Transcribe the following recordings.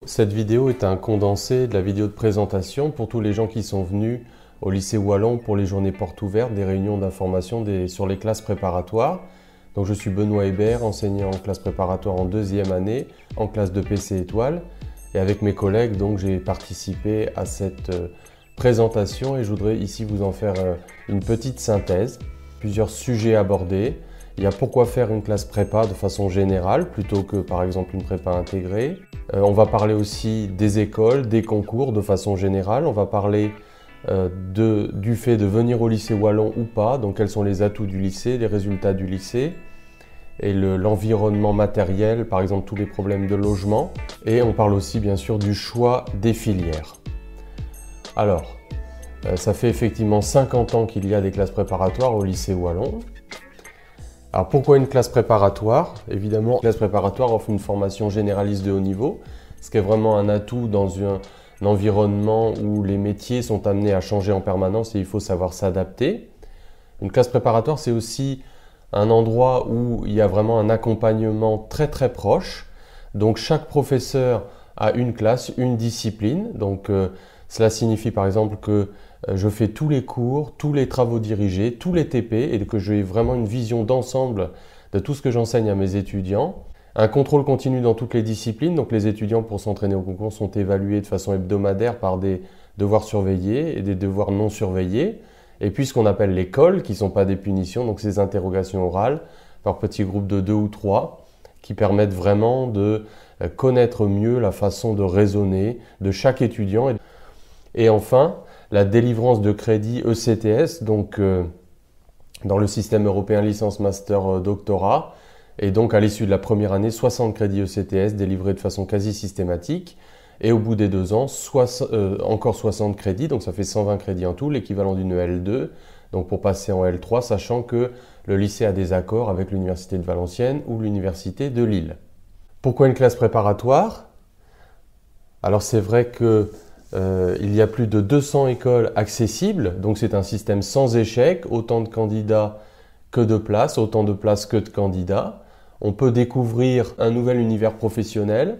Cette vidéo est un condensé de la vidéo de présentation pour tous les gens qui sont venus au lycée Wallon pour les journées portes ouvertes, des réunions d'information sur les classes préparatoires. Donc je suis Benoît Hébert, enseignant en classe préparatoire en deuxième année, en classe de PC étoile. Et avec mes collègues, donc j'ai participé à cette présentation et je voudrais ici vous en faire une petite synthèse. Plusieurs sujets abordés. Il y a pourquoi faire une classe prépa de façon générale plutôt que par exemple une prépa intégrée. On va parler aussi des écoles, des concours de façon générale. On va parler du fait de venir au lycée Wallon ou pas, donc quels sont les atouts du lycée, les résultats du lycée et l'environnement matériel, par exemple tous les problèmes de logement. Et on parle aussi bien sûr du choix des filières. Alors, ça fait effectivement 50 ans qu'il y a des classes préparatoires au lycée Wallon. Alors pourquoi une classe préparatoire? Évidemment, la classe préparatoire offre une formation généraliste de haut niveau, ce qui est vraiment un atout dans un environnement où les métiers sont amenés à changer en permanence et il faut savoir s'adapter. Une classe préparatoire, c'est aussi un endroit où il y a vraiment un accompagnement très proche. Donc chaque professeur a une classe, une discipline. Donc cela signifie par exemple que je fais tous les cours, tous les travaux dirigés, tous les TP et que j'ai vraiment une vision d'ensemble de tout ce que j'enseigne à mes étudiants. Un contrôle continu dans toutes les disciplines, donc les étudiants pour s'entraîner au concours sont évalués de façon hebdomadaire par des devoirs surveillés et des devoirs non surveillés. Et puis ce qu'on appelle les cols, qui ne sont pas des punitions, donc ces interrogations orales par petits groupes de 2 ou 3, qui permettent vraiment de connaître mieux la façon de raisonner de chaque étudiant. Et enfin, la délivrance de crédits ECTS, donc dans le système européen licence master doctorat, et donc à l'issue de la première année, 60 crédits ECTS délivrés de façon quasi systématique, et au bout des 2 ans, encore 60 crédits, donc ça fait 120 crédits en tout, l'équivalent d'une L2, donc pour passer en L3, sachant que le lycée a des accords avec l'Université de Valenciennes ou l'Université de Lille. Pourquoi une classe préparatoire? Alors c'est vrai que il y a plus de 200 écoles accessibles, donc c'est un système sans échec, autant de candidats que de places, autant de places que de candidats. On peut découvrir un nouvel univers professionnel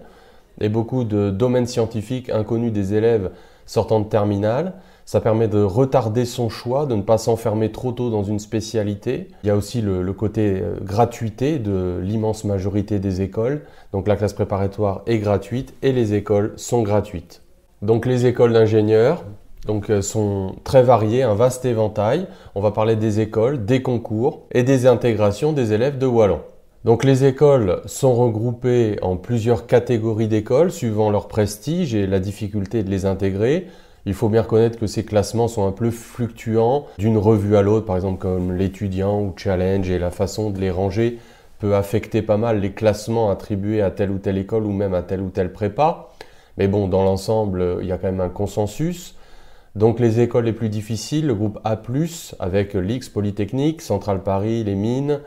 et beaucoup de domaines scientifiques inconnus des élèves sortant de terminale. Ça permet de retarder son choix, de ne pas s'enfermer trop tôt dans une spécialité. Il y a aussi le côté gratuité de l'immense majorité des écoles. Donc la classe préparatoire est gratuite et les écoles sont gratuites. Donc les écoles d'ingénieurs sont très variées, un vaste éventail. On va parler des écoles, des concours et des intégrations des élèves de Wallon. Donc les écoles sont regroupées en plusieurs catégories d'écoles suivant leur prestige et la difficulté de les intégrer. Il faut bien reconnaître que ces classements sont un peu fluctuants d'une revue à l'autre, par exemple comme l'étudiant ou Challenge, et la façon de les ranger peut affecter pas mal les classements attribués à telle ou telle école ou même à telle ou telle prépa. Mais bon, dans l'ensemble, il y a quand même un consensus. Donc les écoles les plus difficiles, le groupe A+, avec l'X Polytechnique, Centrale Paris, les Mines,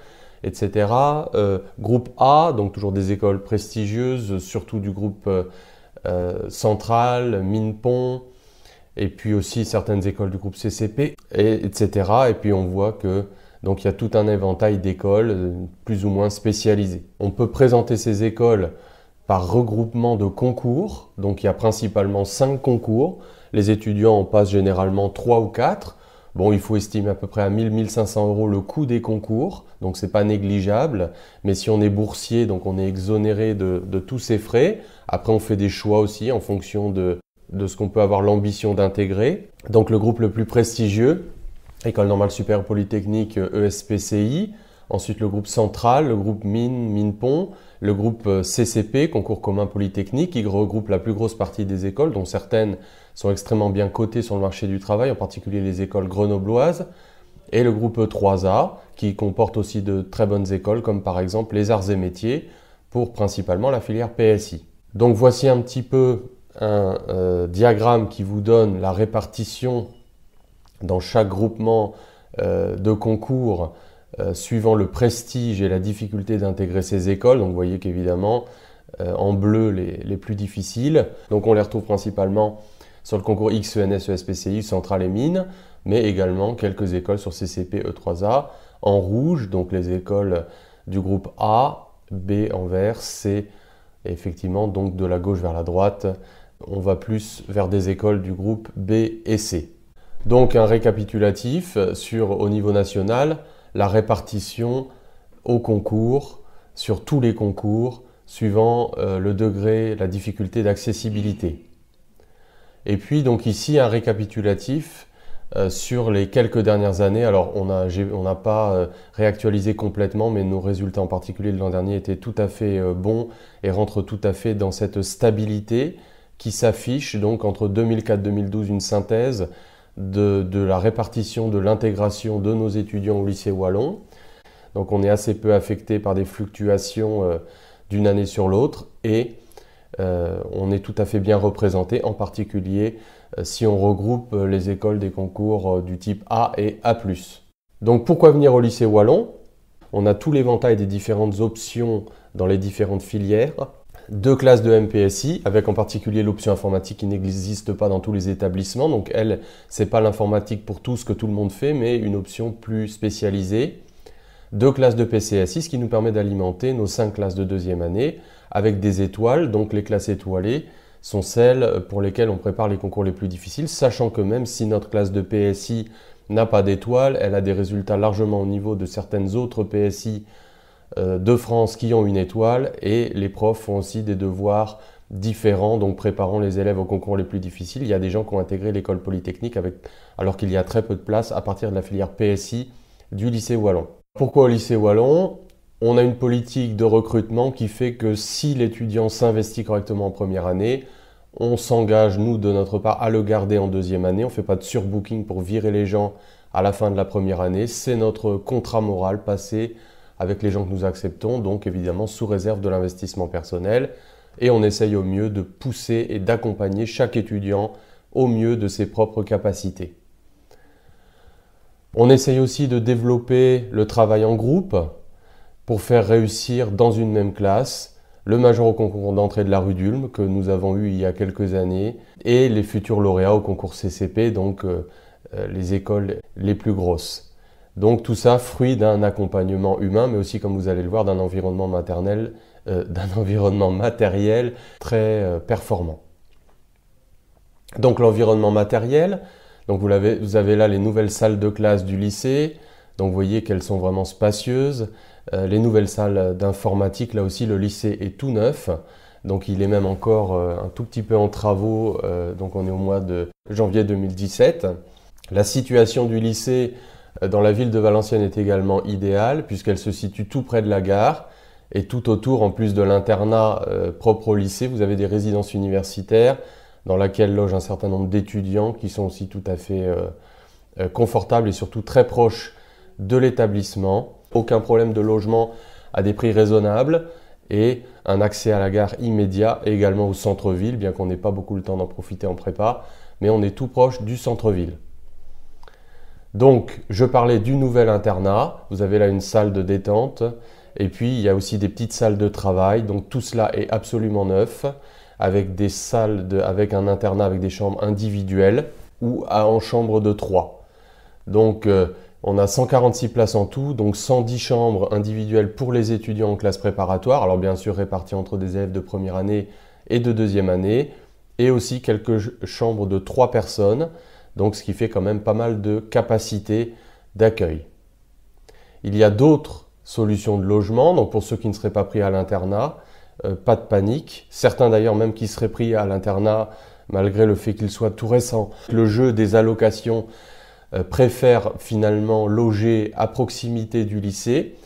etc. Groupe A, donc toujours des écoles prestigieuses, surtout du groupe Centrale, Mines-Pont, et puis aussi certaines écoles du groupe CCP, etc. Et puis on voit que donc il y a tout un éventail d'écoles plus ou moins spécialisées. On peut présenter ces écoles par regroupement de concours, donc il y a principalement 5 concours. Les étudiants en passent généralement 3 ou 4. Bon, il faut estimer à peu près à 1000 500 € le coût des concours, donc c'est pas négligeable. Mais si on est boursier, donc on est exonéré de tous ces frais. Après, on fait des choix aussi en fonction de ce qu'on peut avoir l'ambition d'intégrer. Donc le groupe le plus prestigieux, École normale supérieure polytechnique ESPCI. Ensuite, le groupe Central, le groupe Mines-Pont, le groupe CCP, Concours commun polytechnique, qui regroupe la plus grosse partie des écoles, dont certaines sont extrêmement bien cotées sur le marché du travail, en particulier les écoles grenobloises, et le groupe 3A, qui comporte aussi de très bonnes écoles, comme par exemple les arts et métiers, pour principalement la filière PSI. Donc voici un petit peu un diagramme qui vous donne la répartition dans chaque groupement de concours suivant le prestige et la difficulté d'intégrer ces écoles. Donc vous voyez qu'évidemment, en bleu, les plus difficiles. Donc on les retrouve principalement sur le concours XENS, ESPCI, Centrale et Mines, mais également quelques écoles sur CCP, E3A. En rouge, donc les écoles du groupe A, B en vert, C Et effectivement, donc de la gauche vers la droite, on va plus vers des écoles du groupe B et C. Donc un récapitulatif sur, au niveau national, la répartition au concours, sur tous les concours, suivant le degré, la difficulté d'accessibilité. Et puis donc ici un récapitulatif sur les quelques dernières années. Alors on n'a pas réactualisé complètement, mais nos résultats en particulier de l'an dernier étaient tout à fait bons et rentrent tout à fait dans cette stabilité qui s'affiche donc entre 2004-2012, une synthèse de la répartition, de l'intégration de nos étudiants au lycée wallon. Donc on est assez peu affecté par des fluctuations d'une année sur l'autre et on est tout à fait bien représenté, en particulier si on regroupe les écoles des concours du type A et A+. Donc pourquoi venir au lycée wallon? On a tout l'éventail des différentes options dans les différentes filières. 2 classes de MPSI, avec en particulier l'option informatique qui n'existe pas dans tous les établissements. Donc elle, c'est pas l'informatique pour tous que tout le monde fait, mais une option plus spécialisée. 2 classes de PCSI, ce qui nous permet d'alimenter nos 5 classes de deuxième année avec des étoiles. Donc les classes étoilées sont celles pour lesquelles on prépare les concours les plus difficiles, sachant que même si notre classe de PSI n'a pas d'étoiles, elle a des résultats largement au niveau de certaines autres PSI de France qui ont une étoile, et les profs font aussi des devoirs différents, donc préparant les élèves aux concours les plus difficiles. Il y a des gens qui ont intégré l'école polytechnique alors qu'il y a très peu de place à partir de la filière PSI du lycée wallon. Pourquoi au lycée wallon? On a une politique de recrutement qui fait que si l'étudiant s'investit correctement en première année, on s'engage, nous, de notre part, à le garder en deuxième année. On ne fait pas de surbooking pour virer les gens à la fin de la première année. C'est notre contrat moral passé avec les gens que nous acceptons, donc évidemment sous réserve de l'investissement personnel. Et on essaye au mieux de pousser et d'accompagner chaque étudiant au mieux de ses propres capacités. On essaye aussi de développer le travail en groupe pour faire réussir dans une même classe le major au concours d'entrée de la rue d'Ulm que nous avons eu il y a quelques années et les futurs lauréats au concours CCP, donc les écoles les plus grosses. Donc tout ça, fruit d'un accompagnement humain, mais aussi, comme vous allez le voir, d'un environnement matériel très performant. Donc l'environnement matériel, donc vous avez là les nouvelles salles de classe du lycée, donc vous voyez qu'elles sont vraiment spacieuses. Les nouvelles salles d'informatique, là aussi le lycée est tout neuf, donc il est même encore un tout petit peu en travaux, donc on est au mois de janvier 2017. La situation du lycée dans la ville de Valenciennes est également idéale puisqu'elle se situe tout près de la gare et tout autour, en plus de l'internat propre au lycée, vous avez des résidences universitaires dans lesquelles logent un certain nombre d'étudiants qui sont aussi tout à fait confortables et surtout très proches de l'établissement. Aucun problème de logement à des prix raisonnables et un accès à la gare immédiat et également au centre-ville, bien qu'on n'ait pas beaucoup le temps d'en profiter en prépa, mais on est tout proche du centre-ville. Donc, je parlais du nouvel internat. Vous avez là une salle de détente. Et puis, il y a aussi des petites salles de travail. Donc, tout cela est absolument neuf, avec des salles, avec un internat avec des chambres individuelles ou en chambre de 3. Donc, on a 146 places en tout, donc 110 chambres individuelles pour les étudiants en classe préparatoire. Alors, bien sûr, réparties entre des élèves de première année et de deuxième année. Et aussi quelques chambres de 3 personnes. Donc ce qui fait quand même pas mal de capacité d'accueil. Il y a d'autres solutions de logement, donc pour ceux qui ne seraient pas pris à l'internat, pas de panique. Certains d'ailleurs même qui seraient pris à l'internat malgré le fait qu'il soit tout récent. Le jeu des allocations préfère finalement loger à proximité du lycée.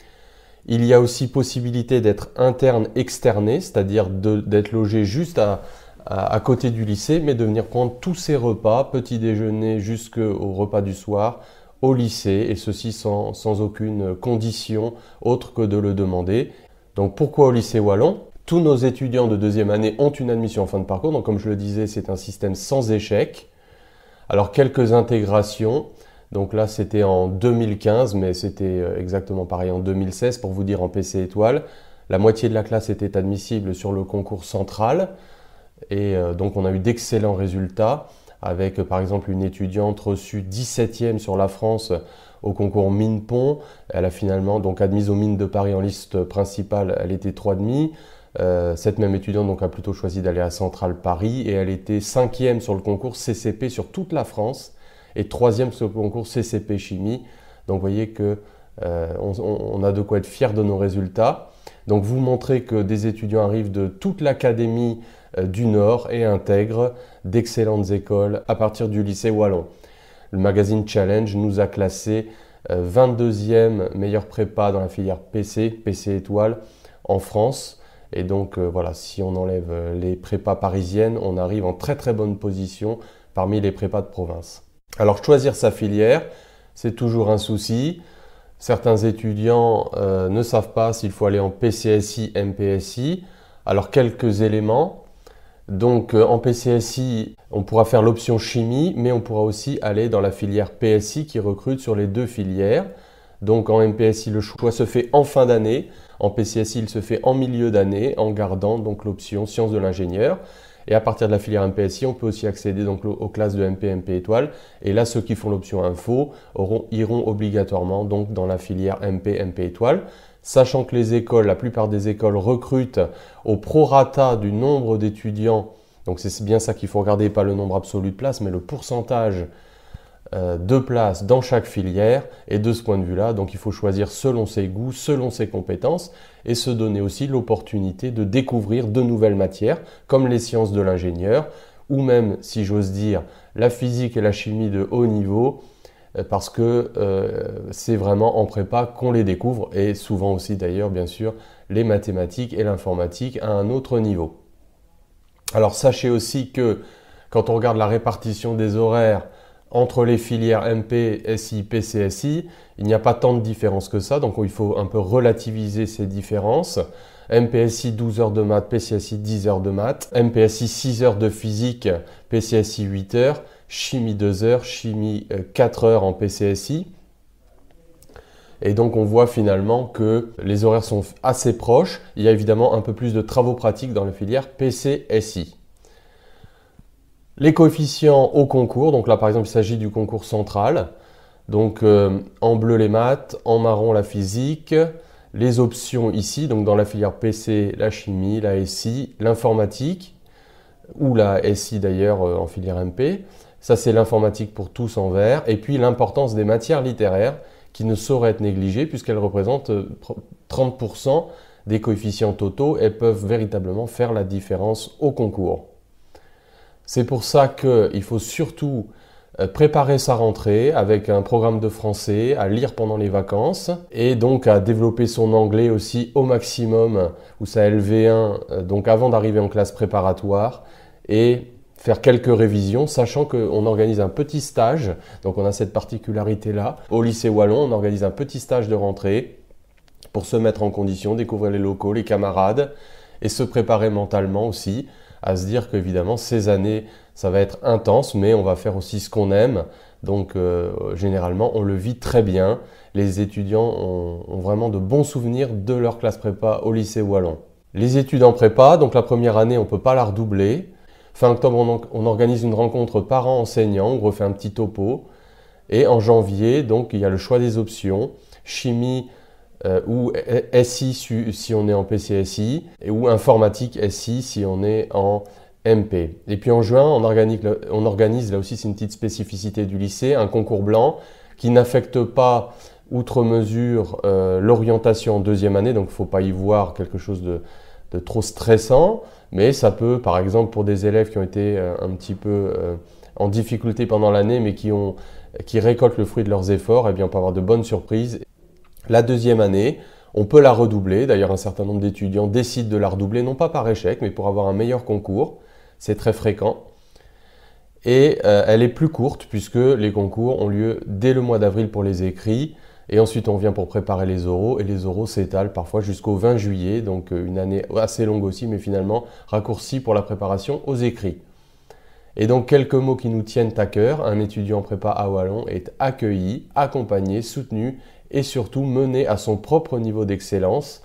Il y a aussi possibilité d'être interne externé, c'est-à-dire d'être logé juste à côté du lycée, mais de venir prendre tous ses repas, petit déjeuner jusqu'au repas du soir, au lycée, et ceci sans aucune condition autre que de le demander. Donc pourquoi au lycée wallon? Tous nos étudiants de deuxième année ont une admission en fin de parcours, donc comme je le disais, c'est un système sans échec. Alors quelques intégrations, donc là c'était en 2015, mais c'était exactement pareil en 2016 pour vous dire en PC étoile. La moitié de la classe était admissible sur le concours central. Et donc on a eu d'excellents résultats avec par exemple une étudiante reçue 17e sur la France au concours Mines Pont. Elle a finalement donc admise aux Mines de Paris en liste principale, elle était 3,5. Cette même étudiante donc, a plutôt choisi d'aller à Centrale Paris et elle était 5e sur le concours CCP sur toute la France et 3e sur le concours CCP Chimie. Donc vous voyez que on a de quoi être fier de nos résultats. Donc vous montrez que des étudiants arrivent de toute l'académie du Nord et intègrent d'excellentes écoles à partir du lycée Wallon. Le magazine Challenge nous a classé 22e meilleure prépa dans la filière PC étoile en France. Et donc voilà, si on enlève les prépas parisiennes, on arrive en très très bonne position parmi les prépas de province. Alors choisir sa filière, c'est toujours un souci. Certains étudiants ne savent pas s'il faut aller en PCSI, MPSI. Alors quelques éléments. Donc en PCSI, on pourra faire l'option chimie, mais on pourra aussi aller dans la filière PSI qui recrute sur les deux filières. Donc en MPSI, le choix se fait en fin d'année. En PCSI, il se fait en milieu d'année en gardant donc l'option sciences de l'ingénieur. Et à partir de la filière MPSI, on peut aussi accéder donc aux classes de MP, MP étoile. Et là, ceux qui font l'option info iront obligatoirement donc dans la filière MP, MP étoile. Sachant que les écoles, la plupart des écoles recrutent au prorata du nombre d'étudiants. Donc c'est bien ça qu'il faut regarder, pas le nombre absolu de places, mais le pourcentage de places dans chaque filière. Et de ce point de vue-là, donc il faut choisir selon ses goûts, selon ses compétences et se donner aussi l'opportunité de découvrir de nouvelles matières comme les sciences de l'ingénieur ou même, si j'ose dire, la physique et la chimie de haut niveau parce que c'est vraiment en prépa qu'on les découvre et souvent aussi d'ailleurs, bien sûr, les mathématiques et l'informatique à un autre niveau. Alors sachez aussi que quand on regarde la répartition des horaires entre les filières MP, SI, PCSI, il n'y a pas tant de différence que ça, donc il faut un peu relativiser ces différences. MPSI 12 heures de maths, PCSI 10 heures de maths, MPSI 6 heures de physique, PCSI 8 heures, chimie 2 heures, chimie 4 heures en PCSI. Et donc on voit finalement que les horaires sont assez proches. Il y a évidemment un peu plus de travaux pratiques dans la filière PCSI. Les coefficients au concours, donc là par exemple il s'agit du concours central, donc en bleu les maths, en marron la physique, les options ici, donc dans la filière PC, la chimie, la SI, l'informatique, ou la SI d'ailleurs en filière MP, ça c'est l'informatique pour tous en vert, et puis l'importance des matières littéraires qui ne sauraient être négligées puisqu'elles représentent 30% des coefficients totaux et peuvent véritablement faire la différence au concours. C'est pour ça qu'il faut surtout préparer sa rentrée avec un programme de français, à lire pendant les vacances et donc à développer son anglais aussi au maximum ou sa LV1 donc avant d'arriver en classe préparatoire et faire quelques révisions, sachant qu'on organise un petit stage, donc on a cette particularité-là. Au lycée Wallon, on organise un petit stage de rentrée pour se mettre en condition, découvrir les locaux, les camarades et se préparer mentalement aussi à se dire qu'évidemment ces années ça va être intense mais on va faire aussi ce qu'on aime donc généralement on le vit très bien. Les étudiants ont vraiment de bons souvenirs de leur classe prépa au lycée Wallon. Les études en prépa, donc la première année on ne peut pas la redoubler. Fin octobre on organise une rencontre parents-enseignants, on refait un petit topo et en janvier donc il y a le choix des options, chimie ou SI si on est en PCSI ou informatique SI si on est en MP. Et puis en juin, on organise, là aussi c'est une petite spécificité du lycée, un concours blanc qui n'affecte pas outre mesure l'orientation en deuxième année, donc il ne faut pas y voir quelque chose de trop stressant, mais ça peut par exemple pour des élèves qui ont été un petit peu en difficulté pendant l'année mais qui récoltent le fruit de leurs efforts, eh bien on peut avoir de bonnes surprises. La deuxième année, on peut la redoubler. D'ailleurs, un certain nombre d'étudiants décident de la redoubler, non pas par échec, mais pour avoir un meilleur concours. C'est très fréquent. Et elle est plus courte puisque les concours ont lieu dès le mois d'avril pour les écrits. Et ensuite, on vient pour préparer les oraux. Et les oraux s'étalent parfois jusqu'au 20 juillet. Donc, une année assez longue aussi, mais finalement raccourcie pour la préparation aux écrits. Et donc, quelques mots qui nous tiennent à cœur. Un étudiant en prépa à Wallon est accueilli, accompagné, soutenu et surtout mené à son propre niveau d'excellence